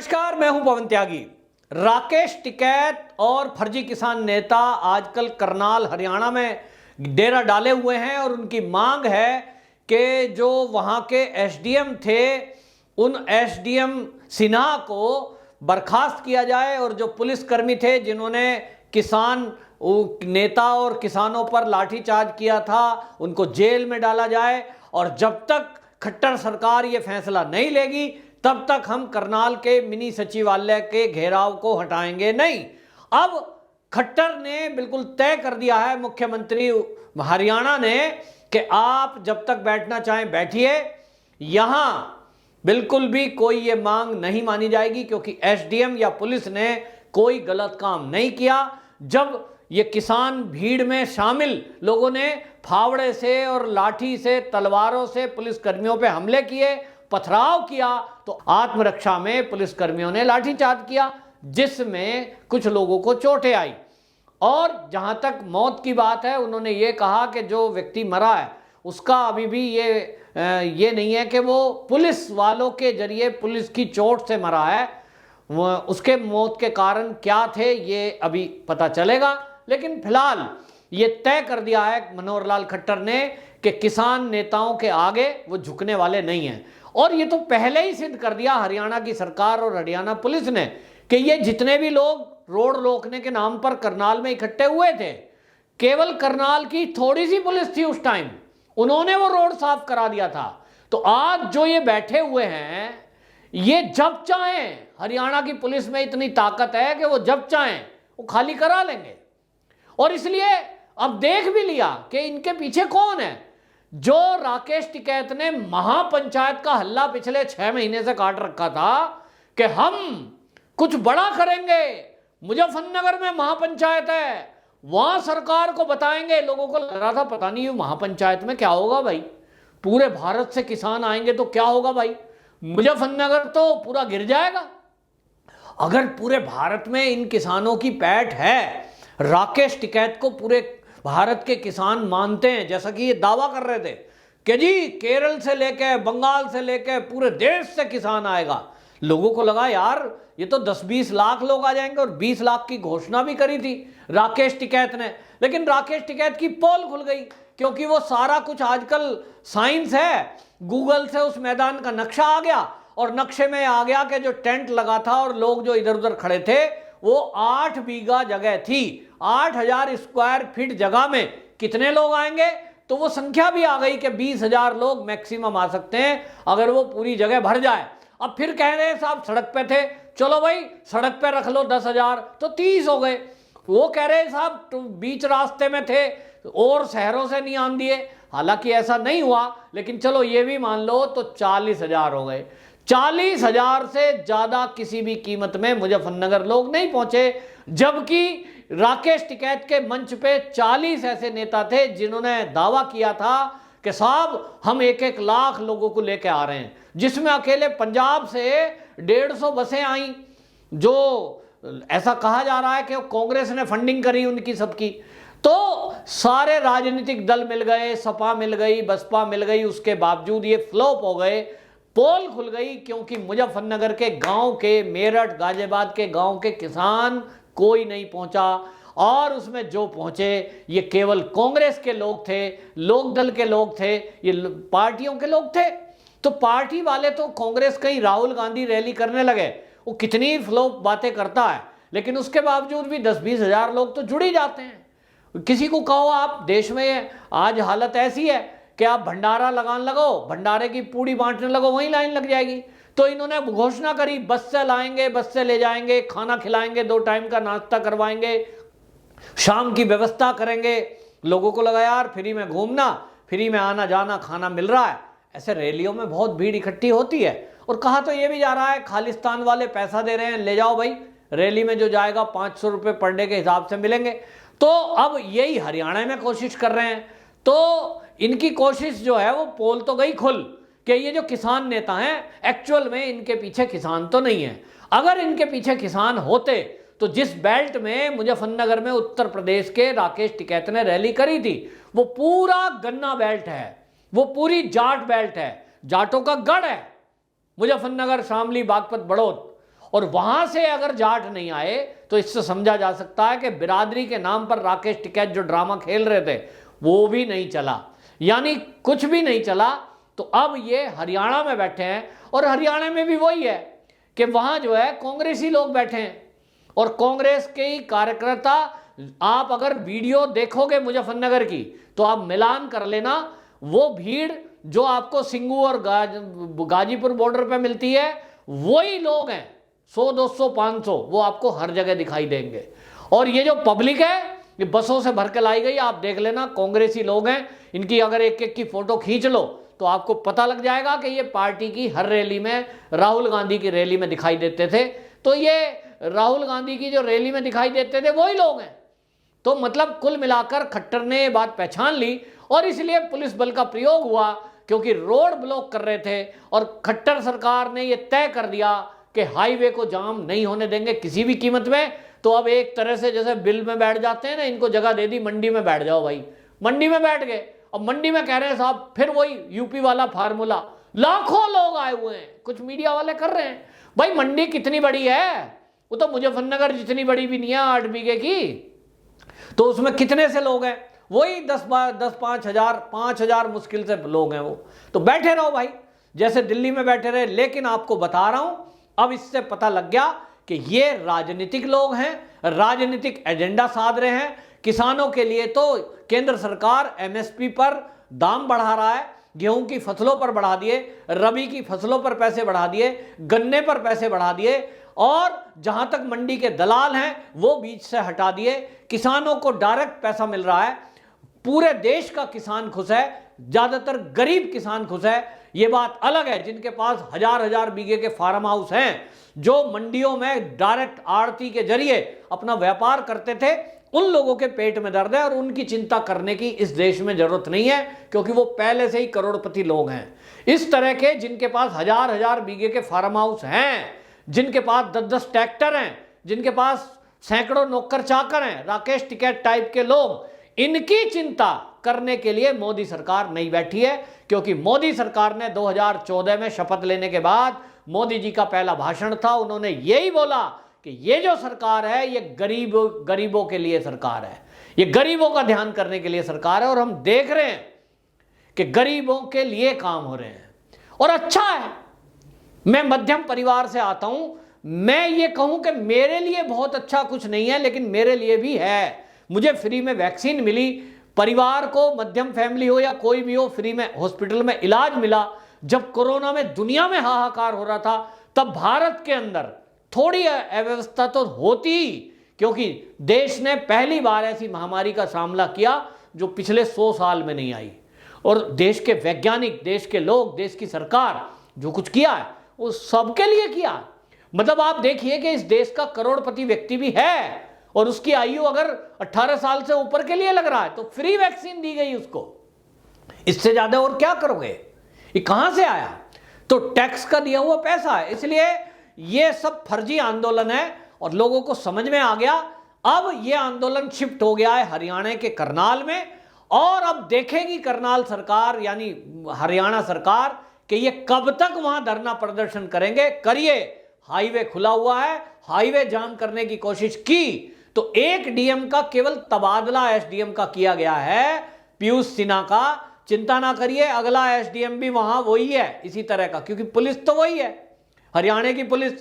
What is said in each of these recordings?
नमस्कार, मैं हूं पवन त्यागी। राकेश टिकैत और फर्जी किसान नेता आजकल करनाल हरियाणा में डेरा डाले हुए हैं और उनकी मांग है कि जो वहां के एसडीएम थे उन एसडीएम सिन्हा को बर्खास्त किया जाए और जो पुलिसकर्मी थे जिन्होंने किसान नेता और किसानों पर लाठीचार्ज किया था उनको जेल में डाला जाए। और जब तक खट्टर सरकार ये फैसला नहीं लेगी तब तक हम करनाल के मिनी सचिवालय के घेराव को हटाएंगे नहीं। अब खट्टर ने बिल्कुल तय कर दिया है, मुख्यमंत्री हरियाणा ने, कि आप जब तक बैठना चाहें बैठिए, यहां बिल्कुल भी कोई ये मांग नहीं मानी जाएगी क्योंकि एसडीएम या पुलिस ने कोई गलत काम नहीं किया। जब ये किसान भीड़ में शामिल लोगों ने फावड़े से और लाठी से तलवारों से पुलिसकर्मियों पे हमले किए, पथराव किया, तो आत्मरक्षा में पुलिसकर्मियों ने लाठीचार्ज किया जिसमें कुछ लोगों को चोटें आई। और जहां तक मौत की बात है, उन्होंने ये कहा कि जो व्यक्ति मरा है उसका अभी भी ये नहीं है कि वो पुलिस वालों के जरिए पुलिस की चोट से मरा है। उसके मौत के कारण क्या थे ये अभी पता चलेगा, लेकिन फिलहाल ये तय कर दिया है मनोहर लाल खट्टर ने कि किसान नेताओं के आगे वो झुकने वाले नहीं हैं। और ये तो पहले ही सिद्ध कर दिया हरियाणा की सरकार और हरियाणा पुलिस ने कि ये जितने भी लोग रोड रोकने के नाम पर करनाल में इकट्ठे हुए थे, केवल करनाल की थोड़ी सी पुलिस थी उस टाइम, उन्होंने वो रोड साफ करा दिया था। तो आज जो ये बैठे हुए हैं, ये जब चाहें, हरियाणा की पुलिस में इतनी ताकत है कि वो जब चाहें वो खाली करा लेंगे। और इसलिए अब देख भी लिया कि इनके पीछे कौन है। जो राकेश टिकैत ने महापंचायत का हल्ला पिछले 6 महीने से काट रखा था कि हम कुछ बड़ा करेंगे, मुजफ्फरनगर में महापंचायत है, वहां सरकार को बताएंगे। लोगों को लग रहा था पता नहीं महापंचायत में क्या होगा भाई, पूरे भारत से किसान आएंगे तो क्या होगा भाई, मुजफ्फरनगर तो पूरा गिर जाएगा। अगर पूरे भारत में इन किसानों की पैठ है, राकेश टिकैत को पूरे भारत के किसान मानते हैं, जैसा कि ये दावा कर रहे थे कि जी केरल से लेकर बंगाल से लेकर पूरे देश से किसान आएगा। लोगों को लगा यार ये तो 10-20 लाख लोग आ जाएंगे, और 20 लाख की घोषणा भी करी थी राकेश टिकैत ने। लेकिन राकेश टिकैत की पोल खुल गई क्योंकि वो सारा कुछ आजकल साइंस है, गूगल से उस मैदान का नक्शा आ गया और नक्शे में आ गया कि जो टेंट लगा था और लोग जो इधर उधर खड़े थे वो 8 बीघा जगह थी। 8000 स्क्वायर फीट जगह में कितने लोग आएंगे, तो वो संख्या भी आ गई कि 20,000 लोग मैक्सिमम आ सकते हैं अगर वो पूरी जगह भर जाए। अब फिर कह रहे हैं साहब सड़क पे थे, चलो भाई सड़क पे रख लो 10,000, तो 30 हो गए। वो कह रहे हैं साहब तो बीच रास्ते में थे और शहरों से नहीं आन दिए, हालांकि ऐसा नहीं हुआ, लेकिन चलो ये भी मान लो तो 40,000 हो गए। 40,000 से ज्यादा किसी भी कीमत में मुजफ्फरनगर लोग नहीं पहुंचे, जबकि राकेश टिकैत के मंच पे 40 ऐसे नेता थे जिन्होंने दावा किया था कि साहब हम 1-1 लाख लोगों को लेके आ रहे हैं, जिसमें अकेले पंजाब से 150 बसें आई, जो ऐसा कहा जा रहा है कि कांग्रेस ने फंडिंग करी उनकी सबकी। तो सारे राजनीतिक दल मिल गए, सपा मिल गई, बसपा मिल गई, उसके बावजूद ये फ्लॉप हो गए, पोल खुल गई, क्योंकि मुजफ्फरनगर के गांव के, मेरठ गाजियाबाद के गांव के किसान कोई नहीं पहुंचा। और उसमें जो पहुंचे ये केवल कांग्रेस के लोग थे, लोकदल के लोग थे, ये पार्टियों के लोग थे। तो पार्टी वाले तो कांग्रेस कहीं राहुल गांधी रैली करने लगे, वो कितनी फ्लॉप बातें करता है, लेकिन उसके बावजूद भी 10-20 हजार लोग तो जुड़ ही जाते हैं। किसी को कहो आप, देश में आज हालत ऐसी है कि आप भंडारा लगाने लगो, भंडारे की पूड़ी बांटने लगो, वहीं लाइन लग जाएगी। तो इन्होंने घोषणा करी बस से लाएंगे, बस से ले जाएंगे, खाना खिलाएंगे, 2 टाइम का नाश्ता करवाएंगे, शाम की व्यवस्था करेंगे। लोगों को लगा यार फ्री में घूमना, फ्री में आना जाना, खाना मिल रहा है। ऐसे रैलियों में बहुत भीड़ इकट्ठी होती है। और कहा तो ये भी जा रहा है खालिस्तान वाले पैसा दे रहे हैं, ले जाओ भाई, रैली में जो जाएगा 500 रुपये पर डे के हिसाब से मिलेंगे। तो अब यही हरियाणा में कोशिश कर रहे हैं। तो इनकी कोशिश जो है वो पोल तो गई खुल कि ये जो किसान नेता हैं एक्चुअल में इनके पीछे किसान तो नहीं है। अगर इनके पीछे किसान होते तो जिस बेल्ट में मुजफ्फरनगर में उत्तर प्रदेश के राकेश टिकैत ने रैली करी थी वो पूरा गन्ना बेल्ट है, वो पूरी जाट बेल्ट है, जाटों का गढ़ है मुजफ्फरनगर, शामली, बागपत, बड़ौद। और वहां से अगर जाट नहीं आए तो इससे समझा जा सकता है कि बिरादरी के नाम पर राकेश टिकैत जो ड्रामा खेल रहे थे वो भी नहीं चला, यानी कुछ भी नहीं चला। तो अब ये हरियाणा में बैठे हैं और हरियाणा में भी वही है कि वहां जो है कांग्रेसी लोग बैठे हैं और कांग्रेस के ही कार्यकर्ता। आप अगर वीडियो देखोगे मुजफ्फरनगर की तो आप मिलान कर लेना, वो भीड़ जो आपको सिंगू और गाजीपुर बॉर्डर पे मिलती है वही लोग हैं, 100 200 500 वो आपको हर जगह दिखाई देंगे। और ये जो पब्लिक है ये बसों से भर के लाई गई, आप देख लेना कांग्रेसी लोग हैं। इनकी अगर एक एक की फोटो खींच लो तो आपको पता लग जाएगा कि ये पार्टी की हर रैली में, राहुल गांधी की रैली में दिखाई देते थे। तो ये राहुल गांधी की जो रैली में दिखाई देते थे वही लोग हैं। तो मतलब कुल मिलाकर खट्टर ने ये बात पहचान ली और इसलिए पुलिस बल का प्रयोग हुआ, क्योंकि रोड ब्लॉक कर रहे थे और खट्टर सरकार ने ये तय कर दिया कि हाईवे को जाम नहीं होने देंगे किसी भी कीमत में। तो अब एक तरह से जैसे बिल में बैठ जाते हैं ना, इनको जगह दे दी, मंडी में बैठ जाओ भाई। मंडी में बैठ गए। अब मंडी में कह रहे हैं साहब फिर वही यूपी वाला फार्मूला, लाखों लोग आए हुए हैं, कुछ मीडिया वाले कर रहे हैं। भाई मंडी कितनी बड़ी है, वो तो मुजफ्फरनगर जितनी बड़ी भी नहीं है 8 बीघे की, तो उसमें कितने से लोग हैं, वही 5,000 मुश्किल से लोग हैं वो। तो बैठे रहो भाई जैसे दिल्ली में बैठे रहे। लेकिन आपको बता रहा हूं अब इससे पता लग गया कि ये राजनीतिक लोग हैं, राजनीतिक एजेंडा साध रहे हैं। किसानों के लिए तो केंद्र सरकार एमएसपी पर दाम बढ़ा रहा है, गेहूं की फसलों पर बढ़ा दिए, रबी की फसलों पर पैसे बढ़ा दिए, गन्ने पर पैसे बढ़ा दिए और जहां तक मंडी के दलाल हैं वो बीच से हटा दिए। किसानों को डायरेक्ट पैसा मिल रहा है, पूरे देश का किसान खुश है, ज्यादातर गरीब किसान खुश है। ये बात अलग है जिनके पास हजार बीघे के फार्म हाउस हैं, जो मंडियों में डायरेक्ट आड़ती के जरिए अपना व्यापार करते थे, उन लोगों के पेट में दर्द है और उनकी चिंता करने की इस देश में जरूरत नहीं है, क्योंकि वो पहले से ही करोड़पति लोग हैं। इस तरह के जिनके पास हजार बीघे के फार्म हाउस हैं, जिनके पास 10-10 ट्रैक्टर हैं, जिनके पास सैकड़ों नौकर चाकर हैं, राकेश टिकैत टाइप के लोग, इनकी चिंता करने के लिए मोदी सरकार नहीं बैठी है। क्योंकि मोदी सरकार ने 2014 में शपथ लेने के बाद मोदी जी का पहला भाषण था, उन्होंने यही बोला कि ये जो सरकार है ये गरीबों के लिए सरकार है, ये गरीबों का ध्यान करने के लिए सरकार है। और हम देख रहे हैं कि गरीबों के लिए काम हो रहे हैं और अच्छा है। मैं मध्यम परिवार से आता हूं, मैं ये कहूं कि मेरे लिए बहुत अच्छा कुछ नहीं है, लेकिन मेरे लिए भी है। मुझे फ्री में वैक्सीन मिली, परिवार को मध्यम फैमिली हो या कोई भी हो, फ्री में हॉस्पिटल में इलाज मिला। जब कोरोना में दुनिया में हाहाकार हो रहा था तब भारत के अंदर थोड़ी अव्यवस्था तो होती, क्योंकि देश ने पहली बार ऐसी महामारी का सामना किया जो पिछले 100 साल में नहीं आई। और देश के वैज्ञानिक, देश के लोग, देश की सरकार जो कुछ किया है वो सबके लिए किया। मतलब आप देखिए कि इस देश का करोड़पति व्यक्ति भी है और उसकी आयु अगर 18 साल से ऊपर के लिए लग रहा है तो फ्री वैक्सीन दी गई उसको। इससे ज्यादा और क्या करोगे? ये कहां से आया? तो टैक्स का दिया हुआ पैसा है। इसलिए ये सब फर्जी आंदोलन है और लोगों को समझ में आ गया। अब ये आंदोलन शिफ्ट हो गया है हरियाणा के करनाल में और अब देखेगी करनाल सरकार यानी हरियाणा सरकार कि ये कब तक वहां धरना प्रदर्शन करेंगे। करिए, हाईवे खुला हुआ है, हाईवे जाम करने की कोशिश की तो एक डीएम का केवल तबादला एसडीएम का किया गया है, पीयूष सिन्हा का। चिंता ना करिए, अगला एसडीएम भी वहां वही है इसी तरह का, क्योंकि पुलिस तो वही है। हरियाणा की पुलिस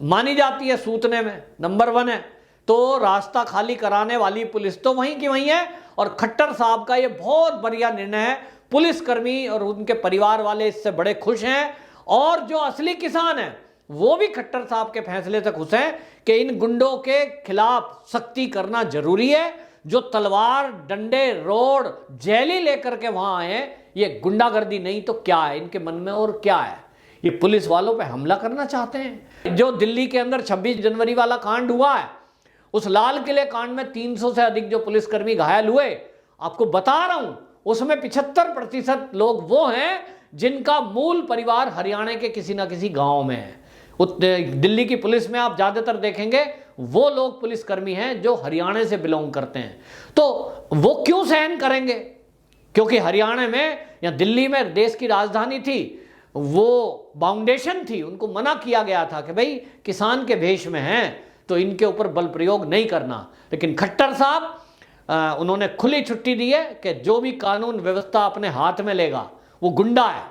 मानी जाती है सूतने में नंबर 1 है, तो रास्ता खाली कराने वाली पुलिस तो वहीं की वहीं है। और खट्टर साहब का ये बहुत बढ़िया निर्णय है, पुलिसकर्मी और उनके परिवार वाले इससे बड़े खुश हैं। और जो असली किसान हैं वो भी खट्टर साहब के फैसले से खुश हैं कि इन गुंडों के खिलाफ सख्ती करना जरूरी है। जो तलवार, डंडे, रोड, जैली लेकर के वहां आए हैं, ये गुंडागर्दी नहीं तो क्या है इनके मन में और क्या है? ये पुलिस वालों पे हमला करना चाहते हैं। जो दिल्ली के अंदर 26 जनवरी वाला कांड हुआ है, उस लाल किले कांड में 300 से अधिक जो पुलिसकर्मी घायल हुए, आपको बता रहा हूं उसमें 75% लोग वो हैं जिनका मूल परिवार हरियाणा के किसी ना किसी गांव में है। दिल्ली की पुलिस में आप ज्यादातर देखेंगे वो लोग पुलिसकर्मी हैं जो हरियाणा से बिलोंग करते हैं। तो वो क्यों सहन करेंगे? क्योंकि हरियाणा में या दिल्ली में देश की राजधानी थी, वो बाउंडेशन थी, उनको मना किया गया था कि भाई किसान के भेष में हैं तो इनके ऊपर बल प्रयोग नहीं करना। लेकिन खट्टर साहब उन्होंने खुली छुट्टी दी है कि जो भी कानून व्यवस्था अपने हाथ में लेगा वो गुंडा है।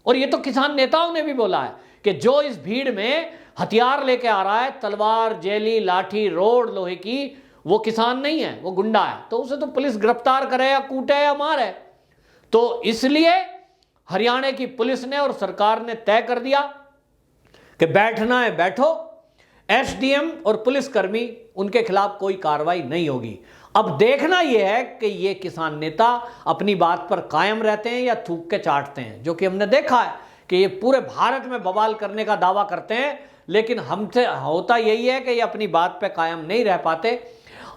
और ये तो किसान नेताओं ने भी बोला है कि जो इस भीड़ में हथियार लेके आ रहा है, तलवार, जेली, लाठी, रोड लोहे की, वो किसान नहीं है, वो गुंडा है। तो उसे तो पुलिस गिरफ्तार करे या कूटे या मारे। तो इसलिए हरियाणा की पुलिस ने और सरकार ने तय कर दिया कि बैठना है बैठो, एसडीएम और पुलिसकर्मी उनके खिलाफ कोई कार्रवाई नहीं होगी। अब देखना यह है कि ये किसान नेता अपनी बात पर कायम रहते हैं या थूक के चाटते हैं, जो कि हमने देखा है कि ये पूरे भारत में बवाल करने का दावा करते हैं, लेकिन हमसे होता यही है कि ये अपनी बात पे कायम नहीं रह पाते।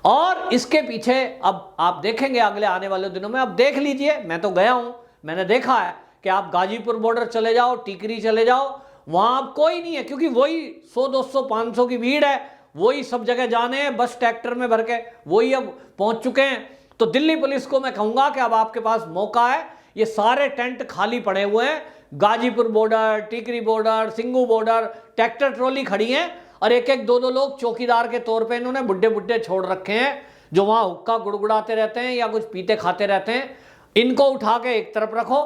और इसके पीछे अब आप देखेंगे अगले आने वाले दिनों में, अब देख लीजिए, मैं तो गया हूं, मैंने देखा है कि आप गाजीपुर बॉर्डर चले जाओ, टिकरी चले जाओ, वहां अब कोई नहीं है, क्योंकि वही 100, 200, 500 की भीड़ है, वही सब जगह जाने हैं, बस ट्रैक्टर में भर के वही अब पहुंच चुके हैं। तो दिल्ली पुलिस को मैं कहूंगा कि अब आपके पास मौका है, ये सारे टेंट खाली पड़े हुए हैं, Ghazipur border, Tikri border, Singhu border, tractor trolley खड़ी हैं और एक एक दो दो लोग चौकीदार के तौर पे इन्होंने बुड्ढे बुड्ढे छोड़ रखे हैं, जो वहां हुक्का गुड़गुड़ाते रहते हैं या कुछ पीते खाते रहते हैं। इनको उठा के एक तरफ रखो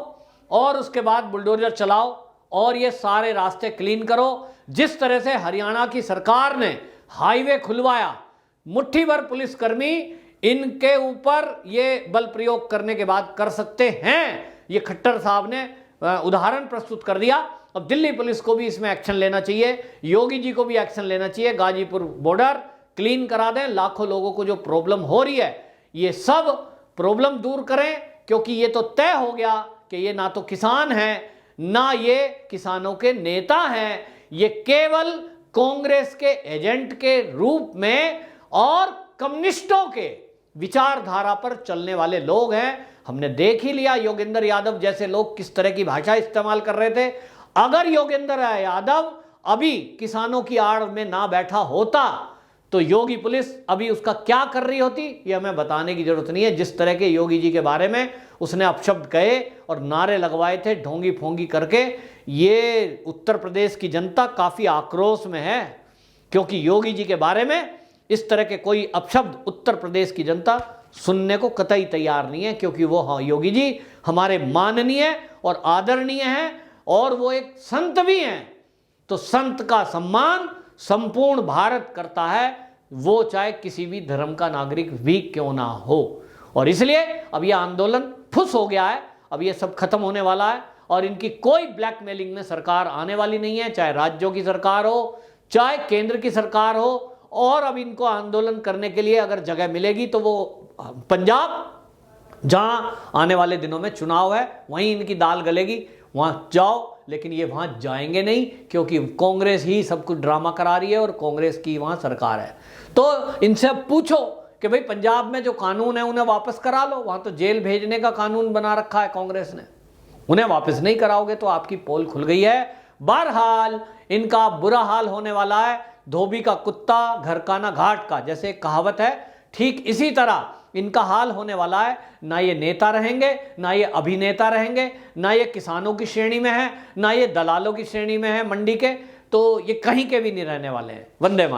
और उसके बाद बुलडोजर चलाओ और ये सारे रास्ते क्लीन करो। जिस तरह से हरियाणा की सरकार ने हाईवे खुलवाया, मुट्ठी भर पुलिसकर्मी इनके ऊपर ये बल प्रयोग करने के बाद कर सकते हैं, ये खट्टर साहब ने उदाहरण प्रस्तुत कर दिया। अब दिल्ली पुलिस को भी इसमें एक्शन लेना चाहिए, योगी जी को भी एक्शन लेना चाहिए, गाजीपुर बॉर्डर क्लीन करा दें। लाखों लोगों को जो प्रॉब्लम हो रही है ये सब प्रॉब्लम दूर करें, क्योंकि ये तो तय हो गया कि ये ना तो किसान हैं ना ये किसानों के नेता हैं, ये केवल कांग्रेस के एजेंट के रूप में और कम्युनिस्टों के विचारधारा पर चलने वाले लोग हैं। हमने देख ही लिया योगेंद्र यादव जैसे लोग किस तरह की भाषा इस्तेमाल कर रहे थे। अगर योगेंद्र यादव अभी किसानों की आड़ में ना बैठा होता तो योगी पुलिस अभी उसका क्या कर रही होती ये हमें बताने की जरूरत नहीं है। जिस तरह के योगी जी के बारे में उसने अपशब्द कहे और नारे लगवाए थे ढोंगी फोंगी करके, ये उत्तर प्रदेश की जनता काफी आक्रोश में है, क्योंकि योगी जी के बारे में इस तरह के कोई अपशब्द उत्तर प्रदेश की जनता सुनने को कतई तैयार नहीं है, क्योंकि वो हाँ योगी जी हमारे माननीय और आदरणीय हैं और वो एक संत भी हैं। तो संत का सम्मान संपूर्ण भारत करता है, वो चाहे किसी भी धर्म का नागरिक भी क्यों ना हो। और इसलिए अब यह आंदोलन फुस हो गया है, अब ये सब खत्म होने वाला है और इनकी कोई ब्लैकमेलिंग में सरकार आने वाली नहीं है, चाहे राज्यों की सरकार हो चाहे केंद्र की सरकार हो। और अब इनको आंदोलन करने के लिए अगर जगह मिलेगी तो वो पंजाब, जहां आने वाले दिनों में चुनाव है, वहीं इनकी दाल गलेगी, वहां जाओ। लेकिन ये वहां जाएंगे नहीं, क्योंकि कांग्रेस ही सब कुछ ड्रामा करा रही है और कांग्रेस की वहां सरकार है। तो इनसे पूछो कि भाई पंजाब में जो कानून है उन्हें वापस करा लो, वहां तो जेल भेजने का कानून बना रखा है कांग्रेस ने, उन्हें वापस नहीं कराओगे तो आपकी पोल खुल गई है। बहरहाल इनका बुरा हाल होने वाला है, धोबी का कुत्ता घर का ना घाट का, जैसे एक कहावत है, ठीक इसी तरह इनका हाल होने वाला है। ना ये नेता रहेंगे, ना ये अभिनेता रहेंगे, ना ये किसानों की श्रेणी में है, ना ये दलालों की श्रेणी में है मंडी के, तो ये कहीं के भी नहीं रहने वाले हैं। वंदे मातरम।